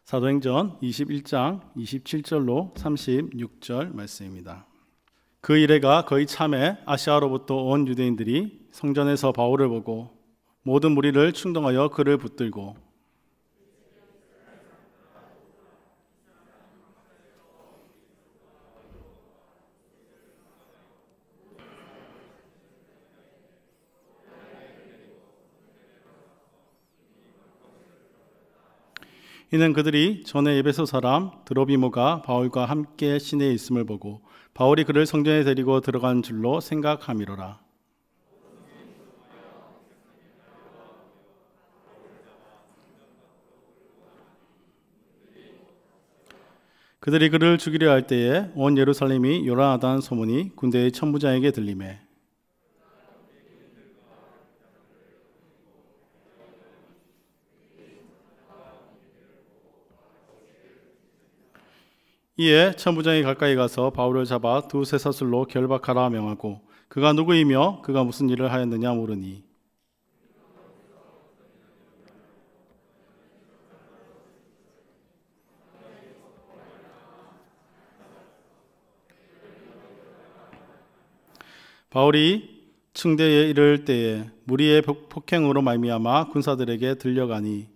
사도행전 21장 27절로 36절 말씀입니다. 그 이래가 거의 참에 아시아로부터 온 유대인들이 성전에서 바울을 보고 모든 무리를 충동하여 그를 붙들고 이는 그들이 전에 에베소 사람 드로비모가 바울과 함께 시내에 있음을 보고 바울이 그를 성전에 데리고 들어간 줄로 생각함이로라. 그들이 그를 죽이려 할 때에 온 예루살렘이 요란하다는 소문이 군대의 천부장에게 들리매 이에 천부장이 가까이 가서 바울을 잡아 두 쇠사슬로 결박하라 명하고 그가 누구이며 그가 무슨 일을 하였느냐 물으니 바울이 층대에 이를 때에 무리의 폭행으로 말미암아 군사들에게 들려가니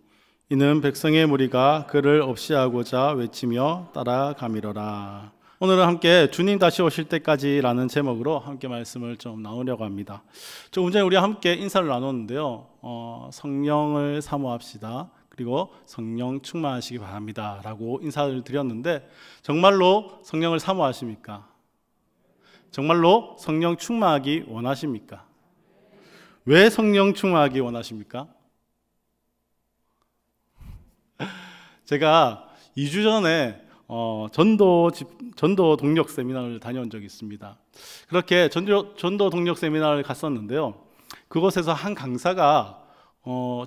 이는 백성의 무리가 그를 없이하고자 외치며 따라가미러라. 오늘은 함께 주님 다시 오실 때까지라는 제목으로 함께 말씀을 좀 나누려고 합니다. 조금 전에 우리 함께 인사를 나눴는데요. 성령을 사모합시다. 그리고 성령 충만하시기 바랍니다. 라고 인사를 드렸는데 정말로 성령을 사모하십니까? 정말로 성령 충만하기 원하십니까? 왜 성령 충만하기 원하십니까? 제가 2주 전에 전도 동력 세미나를 다녀온 적이 있습니다. 그렇게 전도 동력 세미나를 갔었는데요. 그곳에서 한 강사가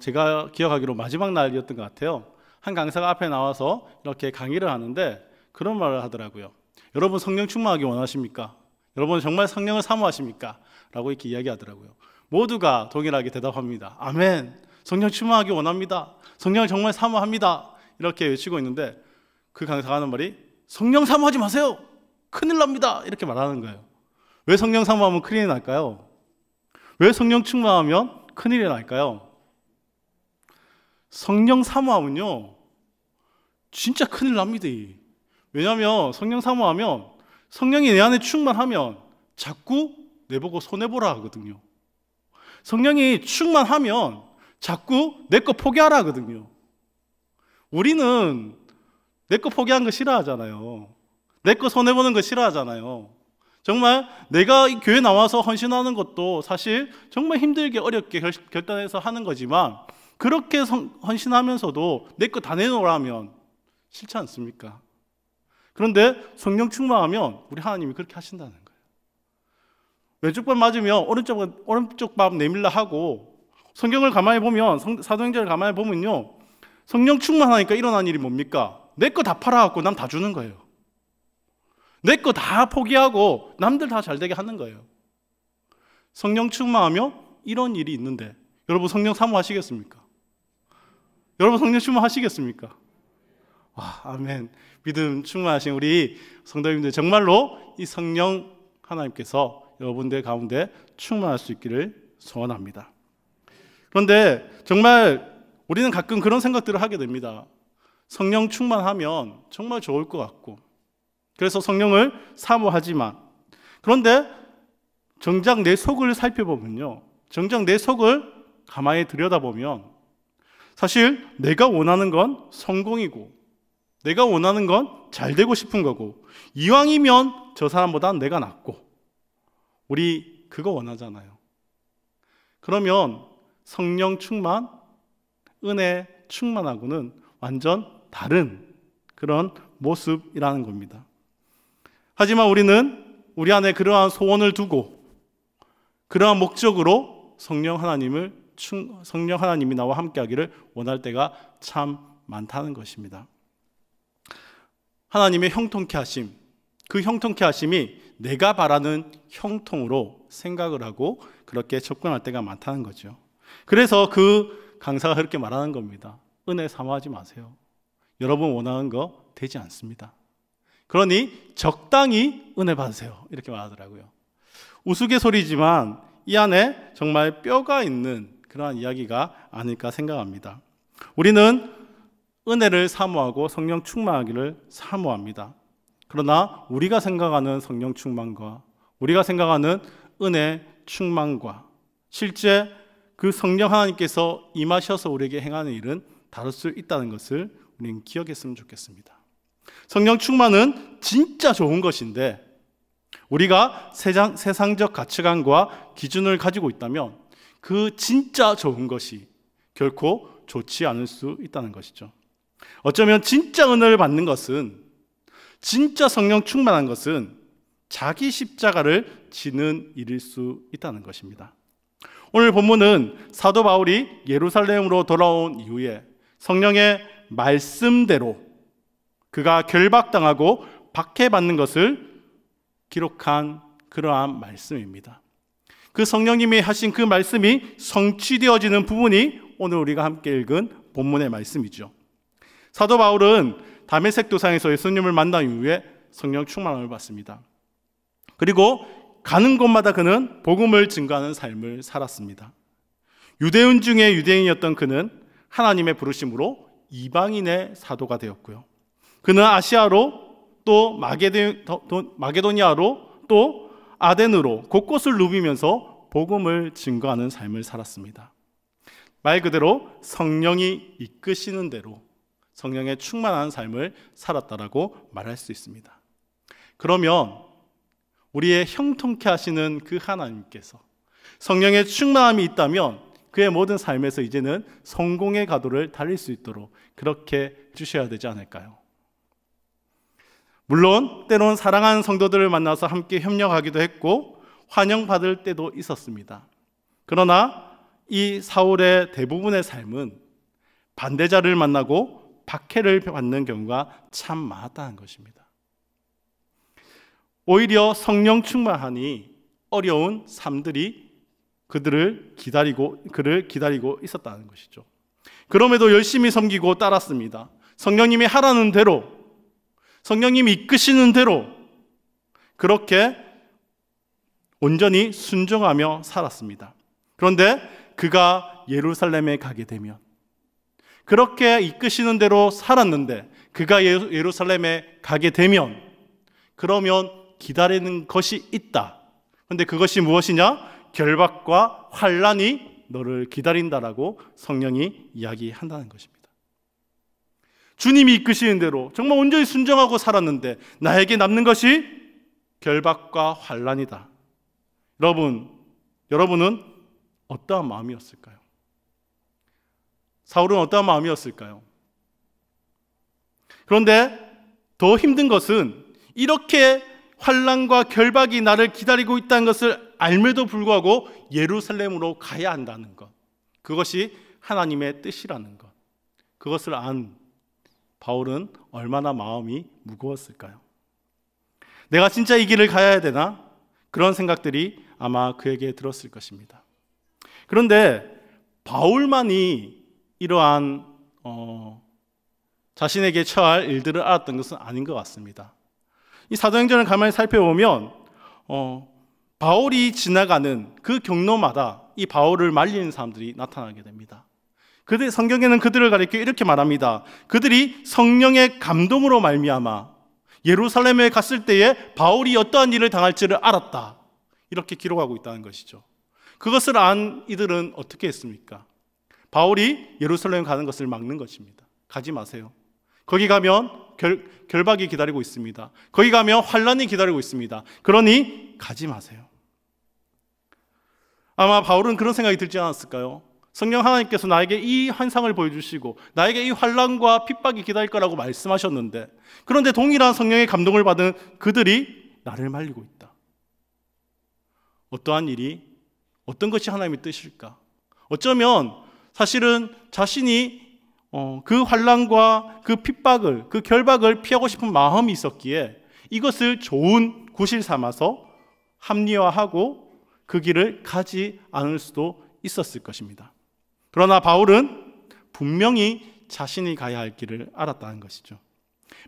제가 기억하기로 마지막 날이었던 것 같아요. 한 강사가 앞에 나와서 이렇게 강의를 하는데 그런 말을 하더라고요. 여러분 성령 충만하기 원하십니까? 여러분 정말 성령을 사모하십니까? 라고 이렇게 이야기하더라고요. 모두가 동일하게 대답합니다. 아멘. 성령 충만하기 원합니다. 성령을 정말 사모합니다. 이렇게 외치고 있는데 그 강사가 하는 말이 성령 사모하지 마세요. 큰일 납니다. 이렇게 말하는 거예요. 왜 성령 사모하면 큰일이 날까요? 왜 성령 충만하면 큰일이 날까요? 성령 사모하면요 진짜 큰일 납니다. 왜냐하면 성령 사모하면 성령이 내 안에 충만하면 자꾸 내보고 손해보라 하거든요. 성령이 충만하면 자꾸 내 거 포기하라 하거든요. 우리는 내 거 포기한 거 싫어하잖아요. 내 거 손해보는 거 싫어하잖아요. 정말 내가 이 교회 나와서 헌신하는 것도 사실 정말 힘들게 어렵게 결단해서 하는 거지만 그렇게 헌신하면서도 내 거 다 내놓으라면 싫지 않습니까? 그런데 성령 충만하면 우리 하나님이 그렇게 하신다는 거예요. 왼쪽 발 맞으면 오른쪽 발 내밀라 하고 성경을 가만히 보면 사도행전을 가만히 보면요 성령 충만하니까 일어난 일이 뭡니까? 내 거 다 팔아갖고 남 다 주는 거예요. 내 거 다 포기하고 남들 다 잘되게 하는 거예요. 성령 충만하면 이런 일이 있는데 여러분 성령 사모하시겠습니까? 여러분 성령 충만하시겠습니까? 와, 아멘. 믿음 충만하신 우리 성도님들 정말로 이 성령 하나님께서 여러분들 가운데 충만할 수 있기를 소원합니다. 그런데 정말 우리는 가끔 그런 생각들을 하게 됩니다. 성령 충만하면 정말 좋을 것 같고 그래서 성령을 사모하지만 그런데 정작 내 속을 살펴보면요 정작 내 속을 가만히 들여다보면 사실 내가 원하는 건 성공이고 내가 원하는 건 잘 되고 싶은 거고 이왕이면 저 사람보단 내가 낫고 우리 그거 원하잖아요. 그러면 성령 충만, 은혜 충만하고는 완전 다른 그런 모습이라는 겁니다. 하지만 우리는 우리 안에 그러한 소원을 두고 그러한 목적으로 성령 하나님이 나와 함께하기를 원할 때가 참 많다는 것입니다. 하나님의 형통케 하심, 그 형통케 하심이 내가 바라는 형통으로 생각을 하고 그렇게 접근할 때가 많다는 거죠. 그래서 그 강사가 그렇게 말하는 겁니다. 은혜 사모하지 마세요. 여러분 원하는 거 되지 않습니다. 그러니 적당히 은혜 받으세요. 이렇게 말하더라고요. 우스갯소리지만 이 안에 정말 뼈가 있는 그러한 이야기가 아닐까 생각합니다. 우리는 은혜를 사모하고 성령 충만하기를 사모합니다. 그러나 우리가 생각하는 성령 충만과 우리가 생각하는 은혜 충만과 실제 그 성령 하나님께서 임하셔서 우리에게 행하는 일은 다를 수 있다는 것을 우리는 기억했으면 좋겠습니다. 성령 충만은 진짜 좋은 것인데 우리가 세상적 가치관과 기준을 가지고 있다면 그 진짜 좋은 것이 결코 좋지 않을 수 있다는 것이죠. 어쩌면 진짜 은혜를 받는 것은, 진짜 성령 충만한 것은 자기 십자가를 지는 일일 수 있다는 것입니다. 오늘 본문은 사도 바울이 예루살렘으로 돌아온 이후에 성령의 말씀대로 그가 결박당하고 박해받는 것을 기록한 그러한 말씀입니다. 그 성령님이 하신 그 말씀이 성취되어지는 부분이 오늘 우리가 함께 읽은 본문의 말씀이죠. 사도 바울은 다메섹 도상에서 예수님을 만난 이후에 성령 충만함을 받습니다. 그리고 가는 곳마다 그는 복음을 증거하는 삶을 살았습니다. 유대인 중에 유대인이었던 그는 하나님의 부르심으로 이방인의 사도가 되었고요. 그는 아시아로 또 마게도니아로 또 아덴으로 곳곳을 누비면서 복음을 증거하는 삶을 살았습니다. 말 그대로 성령이 이끄시는 대로 성령의 충만한 삶을 살았다라고 말할 수 있습니다. 그러면 우리의 형통케 하시는 그 하나님께서 성령의 충만함이 있다면 그의 모든 삶에서 이제는 성공의 가도를 달릴 수 있도록 그렇게 해주셔야 되지 않을까요? 물론 때론 사랑하는 성도들을 만나서 함께 협력하기도 했고 환영받을 때도 있었습니다. 그러나 이 사울의 대부분의 삶은 반대자를 만나고 박해를 받는 경우가 참 많았다는 것입니다. 오히려 성령 충만하니 어려운 삶들이 그를 기다리고 있었다는 것이죠. 그럼에도 열심히 섬기고 따랐습니다. 성령님이 하라는 대로, 성령님이 이끄시는 대로 그렇게 온전히 순종하며 살았습니다. 그런데 그가 예루살렘에 가게 되면, 그렇게 이끄시는 대로 살았는데 그가 예루살렘에 가게 되면, 그러면 기다리는 것이 있다. 그런데 그것이 무엇이냐? 결박과 환난이 너를 기다린다라고 성령이 이야기한다는 것입니다. 주님이 이끄시는 대로 정말 온전히 순종하고 살았는데 나에게 남는 것이 결박과 환난이다. 여러분은 어떠한 마음이었을까요? 사울은 어떠한 마음이었을까요? 그런데 더 힘든 것은 이렇게 환난과 결박이 나를 기다리고 있다는 것을 알면도 불구하고 예루살렘으로 가야 한다는 것, 그것이 하나님의 뜻이라는 것, 그것을 안 바울은 얼마나 마음이 무거웠을까요? 내가 진짜 이 길을 가야 되나? 그런 생각들이 아마 그에게 들었을 것입니다. 그런데 바울만이 이러한 자신에게 처할 일들을 알았던 것은 아닌 것 같습니다. 이 사도행전을 가만히 살펴보면 바울이 지나가는 그 경로마다 이 바울을 말리는 사람들이 나타나게 됩니다. 성경에는 그들을 가리켜 이렇게 말합니다. 그들이 성령의 감동으로 말미암아 예루살렘에 갔을 때에 바울이 어떠한 일을 당할지를 알았다. 이렇게 기록하고 있다는 것이죠. 그것을 안 이들은 어떻게 했습니까? 바울이 예루살렘에 가는 것을 막는 것입니다. 가지 마세요. 거기 가면 결박이 기다리고 있습니다. 거기 가면 환난이 기다리고 있습니다. 그러니 가지 마세요. 아마 바울은 그런 생각이 들지 않았을까요? 성령 하나님께서 나에게 이 환상을 보여주시고 나에게 이 환난과 핍박이 기다릴 거라고 말씀하셨는데, 그런데 동일한 성령의 감동을 받은 그들이 나를 말리고 있다. 어떠한 일이, 어떤 것이 하나님의 뜻일까? 어쩌면 사실은 자신이 그 환난과 그 핍박을, 그 결박을 피하고 싶은 마음이 있었기에 이것을 좋은 구실 삼아서 합리화하고 그 길을 가지 않을 수도 있었을 것입니다. 그러나 바울은 분명히 자신이 가야 할 길을 알았다는 것이죠.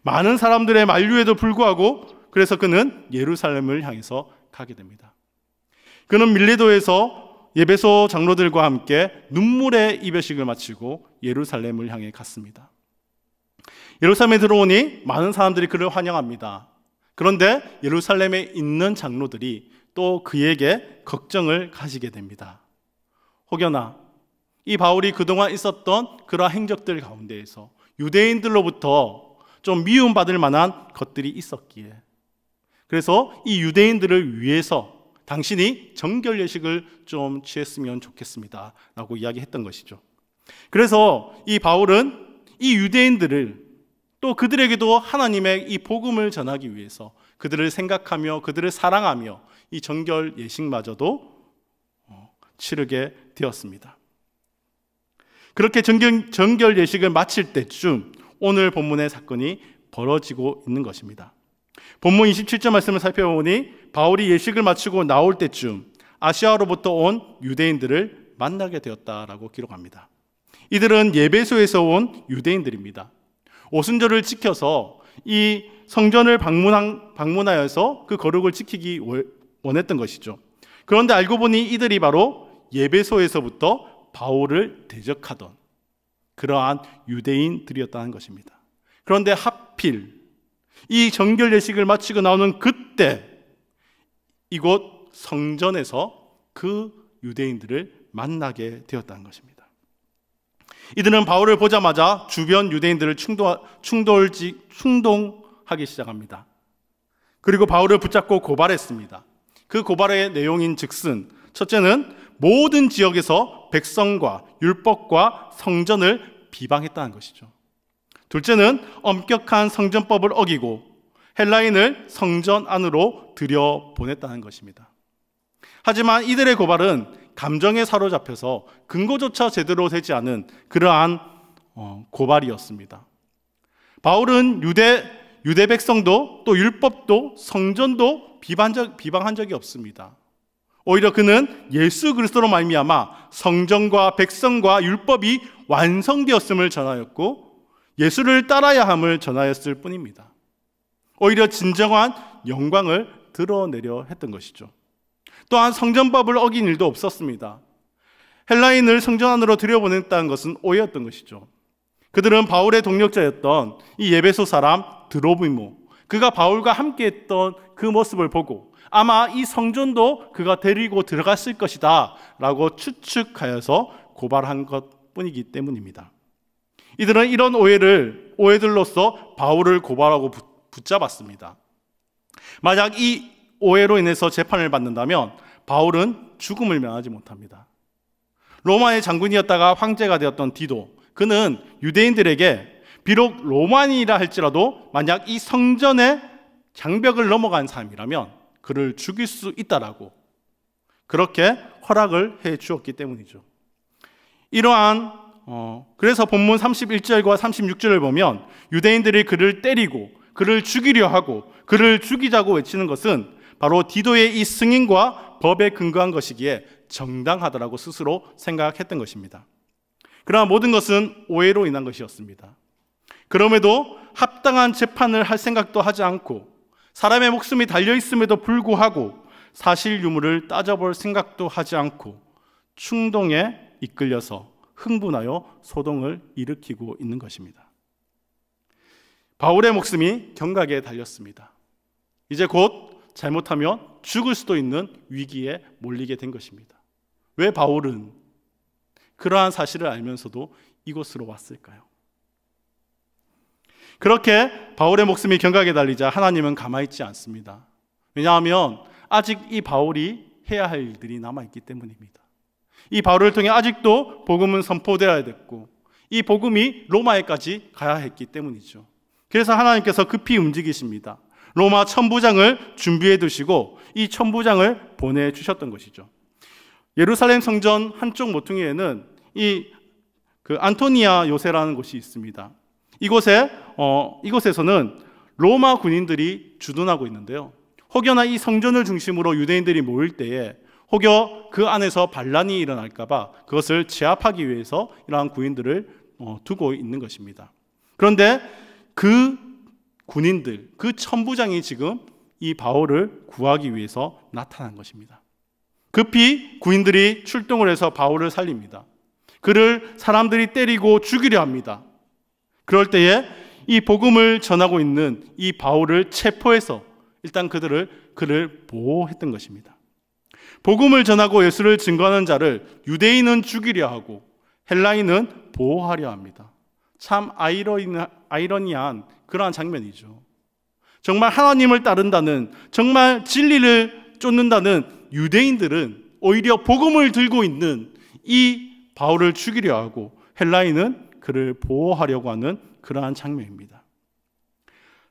많은 사람들의 만류에도 불구하고 그래서 그는 예루살렘을 향해서 가게 됩니다. 그는 밀레도에서 예배소 장로들과 함께 눈물의 이별식을 마치고 예루살렘을 향해 갔습니다. 예루살렘에 들어오니 많은 사람들이 그를 환영합니다. 그런데 예루살렘에 있는 장로들이 또 그에게 걱정을 가지게 됩니다. 혹여나 이 바울이 그동안 있었던 그러한 행적들 가운데에서 유대인들로부터 좀 미움받을 만한 것들이 있었기에, 그래서 이 유대인들을 위해서 당신이 정결 예식을 좀 취했으면 좋겠습니다 라고 이야기했던 것이죠. 그래서 이 바울은 이 유대인들을 또 그들에게도 하나님의 이 복음을 전하기 위해서 그들을 생각하며 그들을 사랑하며 이 정결 예식마저도 치르게 되었습니다. 그렇게 정결 예식을 마칠 때쯤 오늘 본문의 사건이 벌어지고 있는 것입니다. 본문 27절 말씀을 살펴보니 바울이 예식을 마치고 나올 때쯤 아시아로부터 온 유대인들을 만나게 되었다라고 기록합니다. 이들은 예배소에서 온 유대인들입니다. 오순절을 지켜서 이 성전을 방문하여서 그 거룩을 지키기 원했던 것이죠. 그런데 알고 보니 이들이 바로 예배소에서부터 바울을 대적하던 그러한 유대인들이었다는 것입니다. 그런데 하필 이 정결 예식을 마치고 나오는 그때 이곳 성전에서 그 유대인들을 만나게 되었다는 것입니다. 이들은 바울을 보자마자 주변 유대인들을 충동하기 시작합니다. 그리고 바울을 붙잡고 고발했습니다. 그 고발의 내용인 즉슨 첫째는 모든 지역에서 백성과 율법과 성전을 비방했다는 것이죠. 둘째는 엄격한 성전법을 어기고 헬라인을 성전 안으로 들여보냈다는 것입니다. 하지만 이들의 고발은 감정에 사로잡혀서 근거조차 제대로 되지 않은 그러한 고발이었습니다. 바울은 유대 백성도 또 율법도 성전도 비방한 적이 없습니다. 오히려 그는 예수 그리스도로 말미암아 성전과 백성과 율법이 완성되었음을 전하였고 예수를 따라야 함을 전하였을 뿐입니다. 오히려 진정한 영광을 드러내려 했던 것이죠. 또한 성전법을 어긴 일도 없었습니다. 헬라인을 성전 안으로 들여보냈다는 것은 오해였던 것이죠. 그들은 바울의 동력자였던 이 예배소 사람 드로비모, 그가 바울과 함께했던 그 모습을 보고 아마 이 성전도 그가 데리고 들어갔을 것이다 라고 추측하여서 고발한 것뿐이기 때문입니다. 이들은 이런 오해들로서 바울을 고발하고 붙잡았습니다. 만약 이 오해로 인해서 재판을 받는다면 바울은 죽음을 면하지 못합니다. 로마의 장군이었다가 황제가 되었던 디도, 그는 유대인들에게 비록 로마인이라 할지라도 만약 이 성전의 장벽을 넘어간 사람이라면 그를 죽일 수 있다라고 그렇게 허락을 해 주었기 때문이죠. 그래서 본문 31절과 36절을 보면 유대인들이 그를 때리고 그를 죽이려 하고 그를 죽이자고 외치는 것은 바로 디도의 이 승인과 법에 근거한 것이기에 정당하다라고 스스로 생각했던 것입니다. 그러나 모든 것은 오해로 인한 것이었습니다. 그럼에도 합당한 재판을 할 생각도 하지 않고 사람의 목숨이 달려있음에도 불구하고 사실 유무를 따져볼 생각도 하지 않고 충동에 이끌려서 흥분하여 소동을 일으키고 있는 것입니다. 바울의 목숨이 경각에 달렸습니다. 이제 곧 잘못하면 죽을 수도 있는 위기에 몰리게 된 것입니다. 왜 바울은 그러한 사실을 알면서도 이곳으로 왔을까요? 그렇게 바울의 목숨이 경각에 달리자 하나님은 가만히 있지 않습니다. 왜냐하면 아직 이 바울이 해야 할 일들이 남아있기 때문입니다. 이 바울을 통해 아직도 복음은 선포되어야 됐고 이 복음이 로마에까지 가야 했기 때문이죠. 그래서 하나님께서 급히 움직이십니다. 로마 천부장을 준비해 두시고 이 천부장을 보내주셨던 것이죠. 예루살렘 성전 한쪽 모퉁이에는 안토니아 요새라는 곳이 있습니다. 이곳에서는 로마 군인들이 주둔하고 있는데요. 혹여나 이 성전을 중심으로 유대인들이 모일 때에 혹여 그 안에서 반란이 일어날까봐 그것을 제압하기 위해서 이러한 군인들을 두고 있는 것입니다. 그런데 그 군인들, 그 천부장이 지금 이 바울을 구하기 위해서 나타난 것입니다. 급히 군인들이 출동을 해서 바울을 살립니다. 그를 사람들이 때리고 죽이려 합니다. 그럴 때에 이 복음을 전하고 있는 이 바울을 체포해서 일단 그를 보호했던 것입니다. 복음을 전하고 예수를 증거하는 자를 유대인은 죽이려 하고 헬라인은 보호하려 합니다. 참 아이러니한 그러한 장면이죠. 정말 하나님을 따른다는, 정말 진리를 쫓는다는 유대인들은 오히려 복음을 들고 있는 이 바울을 죽이려 하고 헬라인은 그를 보호하려고 하는 그러한 장면입니다.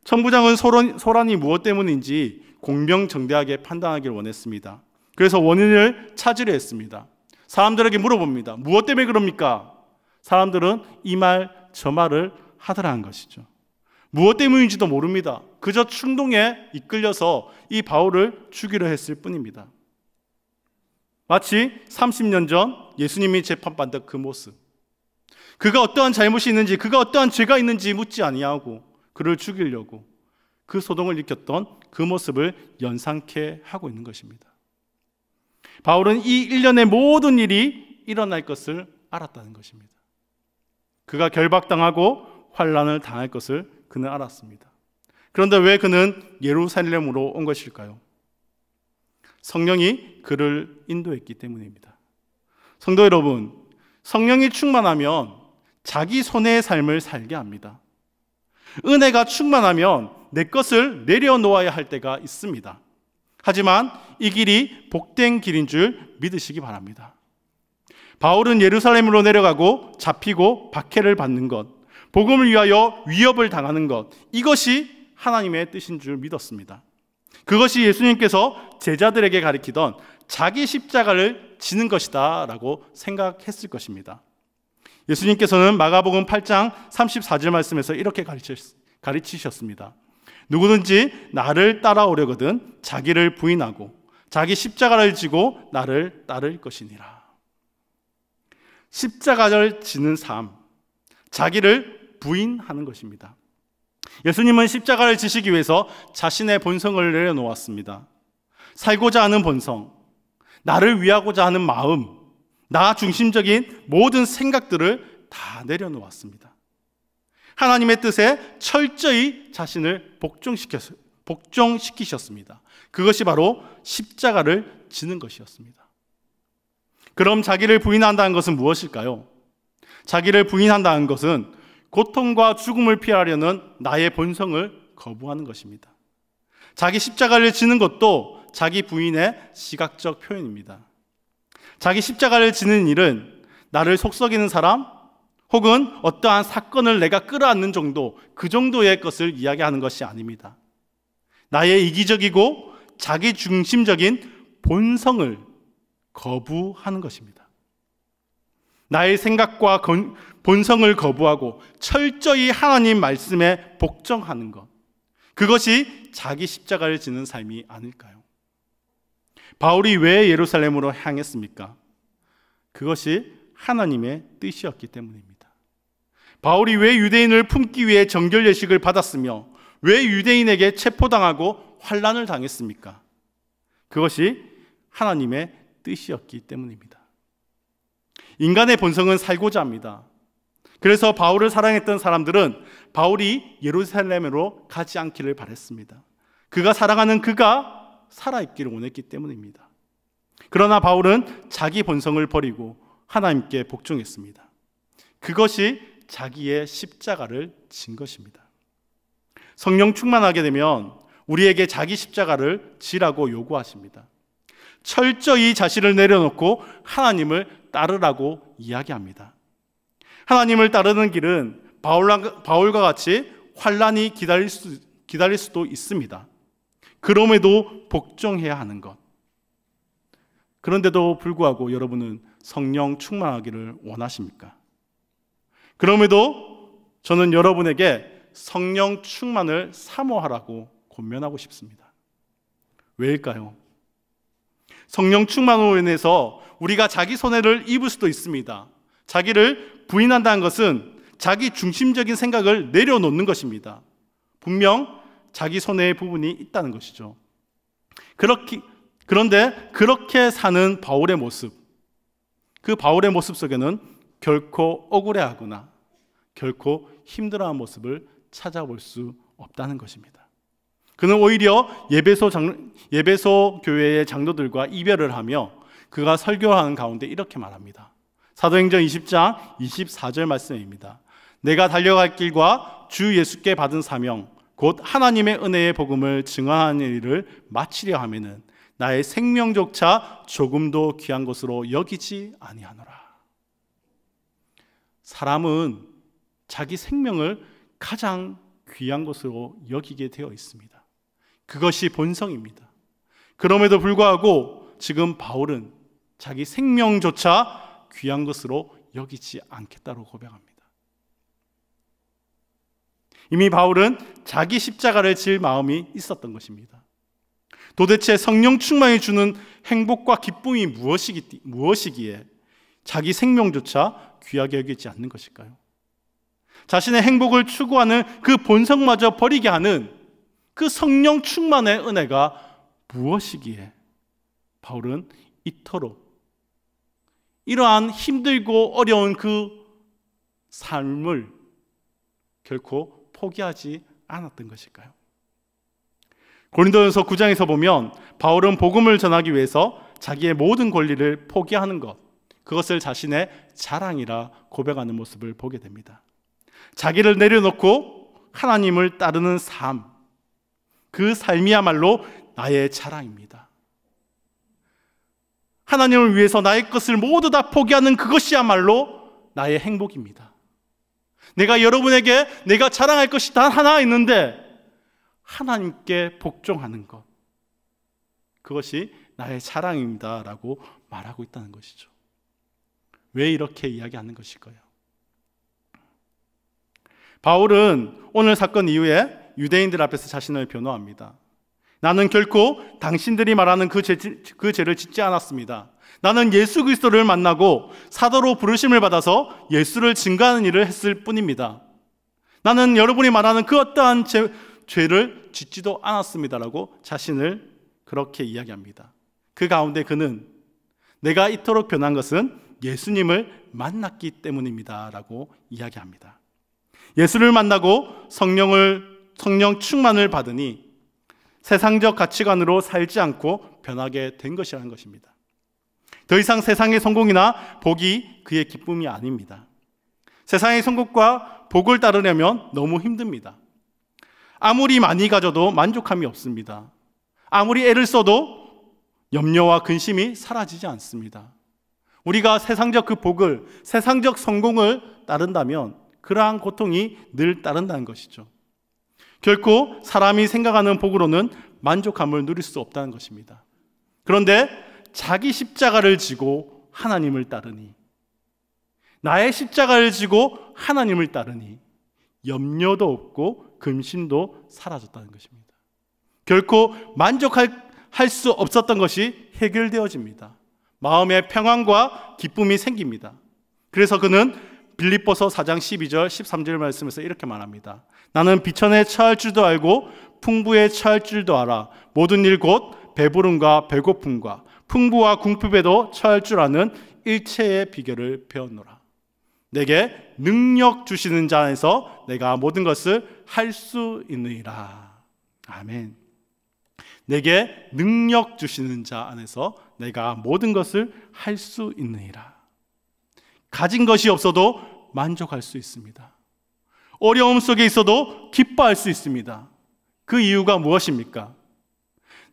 천부장은 소란이 무엇 때문인지 공명정대하게 판단하기를 원했습니다. 그래서 원인을 찾으려 했습니다. 사람들에게 물어봅니다. 무엇 때문에 그럽니까? 사람들은 이 말 저 말을 하더라는 것이죠. 무엇 때문인지도 모릅니다. 그저 충동에 이끌려서 이 바울을 죽이려 했을 뿐입니다. 마치 30년 전 예수님이 재판받던 그 모습. 그가 어떠한 잘못이 있는지, 그가 어떠한 죄가 있는지 묻지 아니하고 그를 죽이려고 그 소동을 일으켰던 그 모습을 연상케 하고 있는 것입니다. 바울은 이 일련의 모든 일이 일어날 것을 알았다는 것입니다. 그가 결박당하고 환난을 당할 것을 그는 알았습니다. 그런데 왜 그는 예루살렘으로 온 것일까요? 성령이 그를 인도했기 때문입니다. 성도 여러분, 성령이 충만하면 자기 손해의 삶을 살게 합니다. 은혜가 충만하면 내 것을 내려놓아야 할 때가 있습니다. 하지만 이 길이 복된 길인 줄 믿으시기 바랍니다. 바울은 예루살렘으로 내려가고 잡히고 박해를 받는 것, 복음을 위하여 위협을 당하는 것, 이것이 하나님의 뜻인 줄 믿었습니다. 그것이 예수님께서 제자들에게 가리키던 자기 십자가를 지는 것이다 라고 생각했을 것입니다. 예수님께서는 마가복음 8장 34절 말씀에서 이렇게 가르치셨습니다. 누구든지 나를 따라오려거든 자기를 부인하고 자기 십자가를 지고 나를 따를 것이니라. 십자가를 지는 삶, 자기를 부인하는 것입니다. 예수님은 십자가를 지시기 위해서 자신의 본성을 내려놓았습니다. 살고자 하는 본성, 나를 위하고자 하는 마음, 나 중심적인 모든 생각들을 다 내려놓았습니다. 하나님의 뜻에 철저히 자신을 복종시키셨습니다. 그것이 바로 십자가를 지는 것이었습니다. 그럼 자기를 부인한다는 것은 무엇일까요? 자기를 부인한다는 것은 고통과 죽음을 피하려는 나의 본성을 거부하는 것입니다. 자기 십자가를 지는 것도 자기 부인의 시각적 표현입니다. 자기 십자가를 지는 일은 나를 속썩이는 사람 혹은 어떠한 사건을 내가 끌어안는 정도, 그 정도의 것을 이야기하는 것이 아닙니다. 나의 이기적이고 자기중심적인 본성을 거부하는 것입니다. 나의 생각과 본성을 거부하고 철저히 하나님 말씀에 복종하는 것, 그것이 자기 십자가를 지는 삶이 아닐까요? 바울이 왜 예루살렘으로 향했습니까? 그것이 하나님의 뜻이었기 때문입니다. 바울이 왜 유대인을 품기 위해 정결 예식을 받았으며 왜 유대인에게 체포당하고 환난을 당했습니까? 그것이 하나님의 뜻이었기 때문입니다. 인간의 본성은 살고자 합니다. 그래서 바울을 사랑했던 사람들은 바울이 예루살렘으로 가지 않기를 바랬습니다. 그가 사랑하는 그가 살아있기를 원했기 때문입니다. 그러나 바울은 자기 본성을 버리고 하나님께 복종했습니다. 그것이 자기의 십자가를 진 것입니다. 성령 충만하게 되면 우리에게 자기 십자가를 지라고 요구하십니다. 철저히 자신을 내려놓고 하나님을 따르라고 이야기합니다. 하나님을 따르는 길은 바울과 같이 환난이 기다릴 수도 있습니다. 그럼에도 복종해야 하는 것. 그런데도 불구하고 여러분은 성령 충만하기를 원하십니까? 그럼에도 저는 여러분에게 성령 충만을 사모하라고 권면하고 싶습니다. 왜일까요? 성령 충만으로 인해서 우리가 자기 손해를 입을 수도 있습니다. 자기를 부인한다는 것은 자기 중심적인 생각을 내려놓는 것입니다. 분명 자기 손해의 부분이 있다는 것이죠. 그런데 그렇게 사는 바울의 모습, 그 바울의 모습 속에는 결코 억울해하거나 결코 힘들어하는 모습을 찾아볼 수 없다는 것입니다. 그는 오히려 예배소 교회의 장로들과 이별을 하며 그가 설교하는 가운데 이렇게 말합니다. 사도행전 20장 24절 말씀입니다. 내가 달려갈 길과 주 예수께 받은 사명 곧 하나님의 은혜의 복음을 증언하는 일을 마치려 하면은 나의 생명조차 조금도 귀한 것으로 여기지 아니하노라. 사람은 자기 생명을 가장 귀한 것으로 여기게 되어 있습니다. 그것이 본성입니다. 그럼에도 불구하고 지금 바울은 자기 생명조차 귀한 것으로 여기지 않겠다고 고백합니다. 이미 바울은 자기 십자가를 질 마음이 있었던 것입니다. 도대체 성령 충만이 주는 행복과 기쁨이 무엇이기에 자기 생명조차 귀하게 여기지 않는 것일까요? 자신의 행복을 추구하는 그 본성마저 버리게 하는 그 성령 충만의 은혜가 무엇이기에 바울은 이토록 이러한 힘들고 어려운 그 삶을 결코 포기하지 않았던 것일까요? 고린도전서 9장에서 보면 바울은 복음을 전하기 위해서 자기의 모든 권리를 포기하는 것, 그것을 자신의 자랑이라 고백하는 모습을 보게 됩니다. 자기를 내려놓고 하나님을 따르는 삶, 그 삶이야말로 나의 자랑입니다. 하나님을 위해서 나의 것을 모두 다 포기하는 그것이야말로 나의 행복입니다. 내가 여러분에게 내가 자랑할 것이 단 하나 있는데 하나님께 복종하는 것, 그것이 나의 자랑입니다 라고 말하고 있다는 것이죠. 왜 이렇게 이야기하는 것일까요? 바울은 오늘 사건 이후에 유대인들 앞에서 자신을 변호합니다. 나는 결코 당신들이 말하는 그 죄를 짓지 않았습니다. 나는 예수 그리스도를 만나고 사도로 부르심을 받아서 예수를 증거하는 일을 했을 뿐입니다. 나는 여러분이 말하는 그 어떠한 죄를 짓지도 않았습니다라고 자신을 그렇게 이야기합니다. 그 가운데 그는 내가 이토록 변한 것은 예수님을 만났기 때문입니다 라고 이야기합니다. 예수를 만나고 성령 충만을 받으니 세상적 가치관으로 살지 않고 변하게 된 것이라는 것입니다. 더 이상 세상의 성공이나 복이 그의 기쁨이 아닙니다. 세상의 성공과 복을 따르려면 너무 힘듭니다. 아무리 많이 가져도 만족함이 없습니다. 아무리 애를 써도 염려와 근심이 사라지지 않습니다. 우리가 세상적 그 복을, 세상적 성공을 따른다면 그러한 고통이 늘 따른다는 것이죠. 결코 사람이 생각하는 복으로는 만족함을 누릴 수 없다는 것입니다. 그런데 자기 십자가를 지고 하나님을 따르니, 나의 십자가를 지고 하나님을 따르니 염려도 없고 근심도 사라졌다는 것입니다. 결코 만족할 수 없었던 것이 해결되어집니다. 마음의 평안과 기쁨이 생깁니다. 그래서 그는 빌립보서 4장 12절 13절 말씀에서 이렇게 말합니다. 나는 비천에 처할 줄도 알고 풍부에 처할 줄도 알아. 모든 일 곧 배부름과 배고픔과 풍부와 궁핍에도 처할 줄 아는 일체의 비결을 배웠노라. 내게 능력 주시는 자 안에서 내가 모든 것을 할 수 있느니라. 아멘. 내게 능력 주시는 자 안에서 내가 모든 것을 할 수 있느니라. 가진 것이 없어도 만족할 수 있습니다. 어려움 속에 있어도 기뻐할 수 있습니다. 그 이유가 무엇입니까?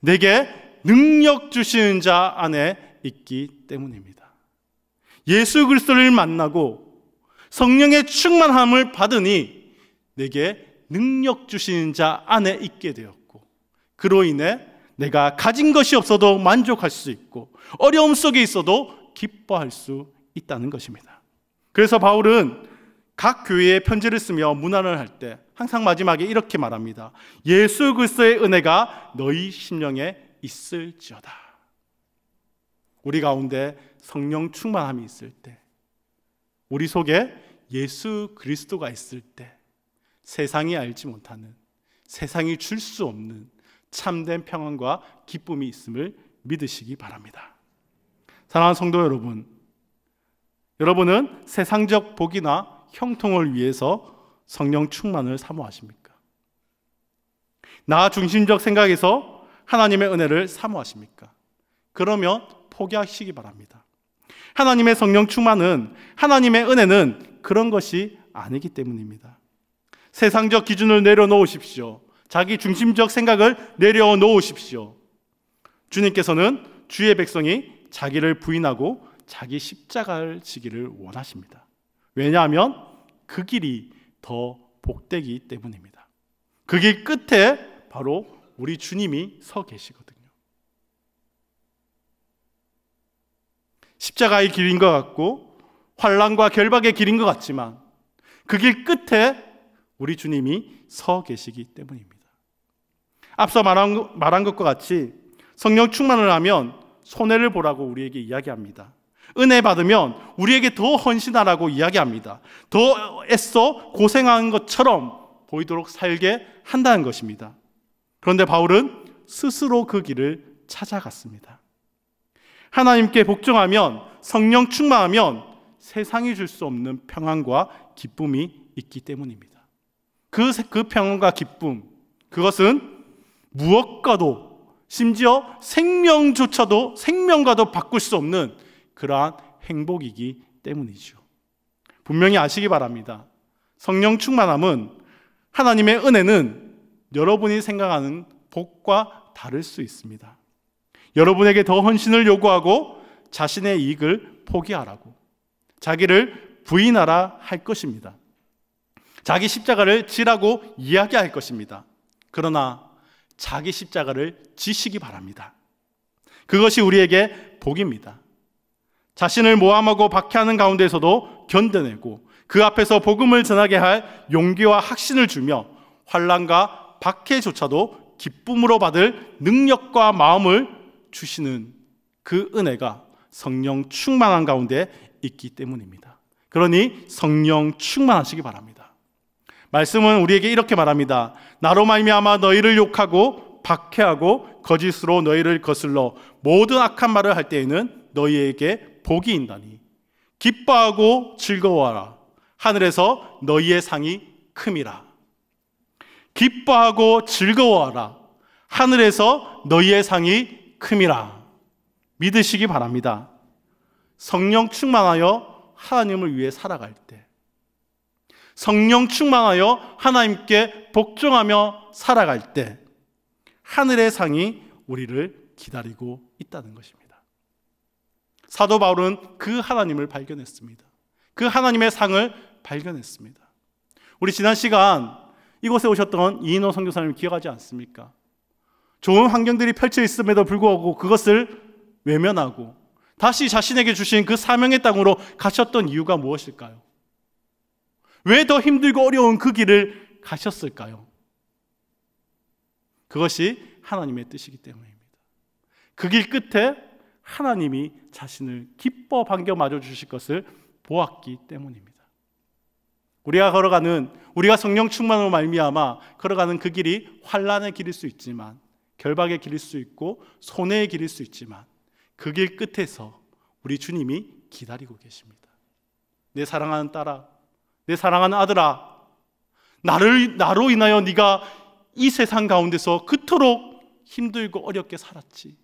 내게 능력 주시는 자 안에 있기 때문입니다. 예수 그리스도를 만나고 성령의 충만함을 받으니 내게 능력 주시는 자 안에 있게 되었고, 그로 인해 내가 가진 것이 없어도 만족할 수 있고 어려움 속에 있어도 기뻐할 수 있다는 것입니다. 그래서 바울은 각 교회에 편지를 쓰며 문안을 할 때 항상 마지막에 이렇게 말합니다. 예수 그리스도의 은혜가 너희 심령에 있을지어다. 우리 가운데 성령 충만함이 있을 때, 우리 속에 예수 그리스도가 있을 때 세상이 알지 못하는, 세상이 줄 수 없는 참된 평안과 기쁨이 있음을 믿으시기 바랍니다. 사랑하는 성도 여러분, 여러분은 세상적 복이나 형통을 위해서 성령 충만을 사모하십니까? 나 중심적 생각에서 하나님의 은혜를 사모하십니까? 그러면 포기하시기 바랍니다. 하나님의 성령 충만은, 하나님의 은혜는 그런 것이 아니기 때문입니다. 세상적 기준을 내려놓으십시오. 자기 중심적 생각을 내려놓으십시오. 주님께서는 주의 백성이 자기를 부인하고 자기 십자가를 지기를 원하십니다. 왜냐하면 그 길이 더 복되기 때문입니다. 그 길 끝에 바로 우리 주님이 서 계시거든요. 십자가의 길인 것 같고 환난과 결박의 길인 것 같지만 그 길 끝에 우리 주님이 서 계시기 때문입니다. 앞서 말한 것과 같이 성령 충만을 하면 손해를 보라고 우리에게 이야기합니다. 은혜 받으면 우리에게 더 헌신하라고 이야기합니다. 더 애써 고생한 것처럼 보이도록 살게 한다는 것입니다. 그런데 바울은 스스로 그 길을 찾아갔습니다. 하나님께 복종하면, 성령 충만하면 세상이 줄 수 없는 평안과 기쁨이 있기 때문입니다. 그 평안과 기쁨, 그것은 무엇과도, 심지어 생명과도 바꿀 수 없는 그러한 행복이기 때문이죠. 분명히 아시기 바랍니다. 성령 충만함은, 하나님의 은혜는 여러분이 생각하는 복과 다를 수 있습니다. 여러분에게 더 헌신을 요구하고 자신의 이익을 포기하라고, 자기를 부인하라 할 것입니다. 자기 십자가를 지라고 이야기할 것입니다. 그러나 자기 십자가를 지시기 바랍니다. 그것이 우리에게 복입니다. 자신을 모함하고 박해하는 가운데서도 견뎌내고 그 앞에서 복음을 전하게 할 용기와 확신을 주며 환난과 박해조차도 기쁨으로 받을 능력과 마음을 주시는 그 은혜가 성령 충만한 가운데 있기 때문입니다. 그러니 성령 충만하시기 바랍니다. 말씀은 우리에게 이렇게 말합니다. 나로 말미암아 너희를 욕하고 박해하고 거짓으로 너희를 거슬러 모든 악한 말을 할 때에는 너희에게 복이 있나니 기뻐하고 즐거워하라. 하늘에서 너희의 상이 큼이라. 기뻐하고 즐거워하라. 하늘에서 너희의 상이 큼이라. 믿으시기 바랍니다. 성령 충만하여 하나님을 위해 살아갈 때, 성령 충만하여 하나님께 복종하며 살아갈 때 하늘의 상이 우리를 기다리고 있다는 것입니다. 사도 바울은 그 하나님을 발견했습니다. 그 하나님의 상을 발견했습니다. 우리 지난 시간 이곳에 오셨던 이인호 선교사님 기억하지 않습니까? 좋은 환경들이 펼쳐 있음에도 불구하고 그것을 외면하고 다시 자신에게 주신 그 사명의 땅으로 가셨던 이유가 무엇일까요? 왜 더 힘들고 어려운 그 길을 가셨을까요? 그것이 하나님의 뜻이기 때문입니다. 그 길 끝에 하나님이 자신을 기뻐 반겨 맞아 주실 것을 보았기 때문입니다. 우리가 성령 충만으로 말미암아 걸어가는 그 길이 환난의 길일 수 있지만, 결박의 길일 수 있고 손해의 길일 수 있지만, 그 길 끝에서 우리 주님이 기다리고 계십니다. 내 사랑하는 딸아, 내 사랑하는 아들아, 나로 인하여 네가 이 세상 가운데서 그토록 힘들고 어렵게 살았지.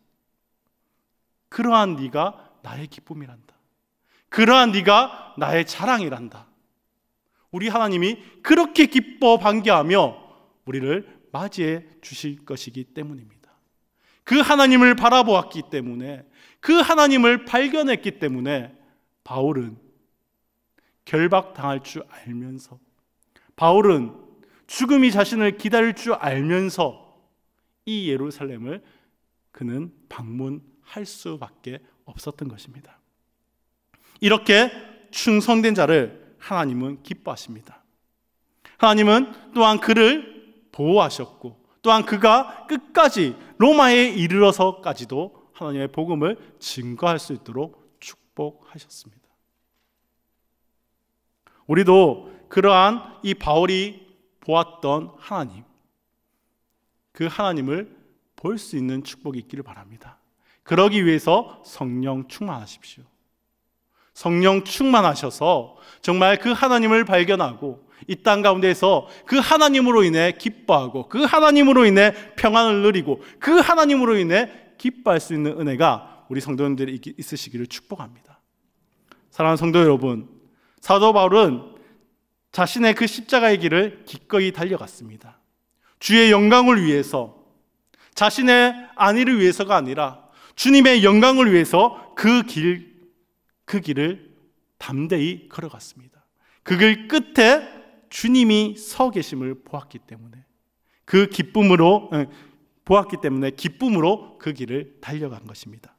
그러한 네가 나의 기쁨이란다. 그러한 네가 나의 자랑이란다. 우리 하나님이 그렇게 기뻐 반겨하며 우리를 맞이해 주실 것이기 때문입니다. 그 하나님을 바라보았기 때문에, 그 하나님을 발견했기 때문에 바울은 결박당할 줄 알면서, 바울은 죽음이 자신을 기다릴 줄 알면서 이 예루살렘을 그는 방문할 수밖에 없었던 것입니다. 이렇게 충성된 자를 하나님은 기뻐하십니다. 하나님은 또한 그를 보호하셨고, 또한 그가 끝까지 로마에 이르러서까지도 하나님의 복음을 증거할 수 있도록 축복하셨습니다. 우리도 그러한 이 바울이 보았던 하나님, 그 하나님을 볼 수 있는 축복이 있기를 바랍니다. 그러기 위해서 성령 충만하십시오. 성령 충만하셔서 정말 그 하나님을 발견하고 이 땅 가운데에서 그 하나님으로 인해 기뻐하고 그 하나님으로 인해 평안을 누리고 그 하나님으로 인해 기뻐할 수 있는 은혜가 우리 성도님들이 있으시기를 축복합니다. 사랑하는 성도 여러분, 사도 바울은 자신의 그 십자가의 길을 기꺼이 달려갔습니다. 주의 영광을 위해서, 자신의 안위를 위해서가 아니라 주님의 영광을 위해서 그 길을 담대히 걸어갔습니다. 그 길 끝에 주님이 서 계심을 보았기 때문에 기쁨으로 그 길을 달려간 것입니다.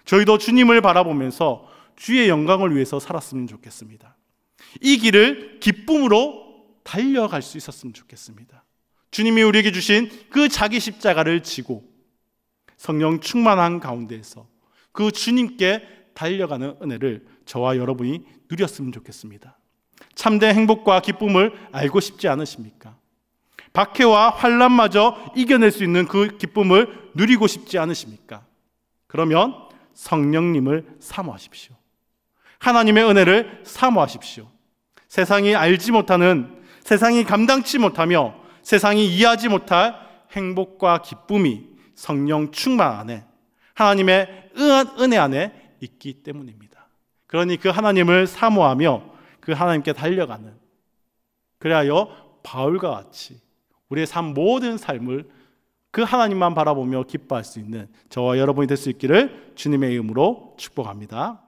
저희도 주님을 바라보면서 주의 영광을 위해서 살았으면 좋겠습니다. 이 길을 기쁨으로 달려갈 수 있었으면 좋겠습니다. 주님이 우리에게 주신 그 자기 십자가를 지고 성령 충만한 가운데에서 그 주님께 달려가는 은혜를 저와 여러분이 누렸으면 좋겠습니다. 참된 행복과 기쁨을 알고 싶지 않으십니까? 박해와 환난마저 이겨낼 수 있는 그 기쁨을 누리고 싶지 않으십니까? 그러면 성령님을 사모하십시오. 하나님의 은혜를 사모하십시오. 세상이 알지 못하는, 세상이 감당치 못하며 세상이 이해하지 못할 행복과 기쁨이 성령 충만 안에, 하나님의 은혜 안에 있기 때문입니다. 그러니 그 하나님을 사모하며 그 하나님께 달려가는, 그리하여 바울과 같이 우리의 모든 삶을 그 하나님만 바라보며 기뻐할 수 있는 저와 여러분이 될 수 있기를 주님의 이름으로 축복합니다.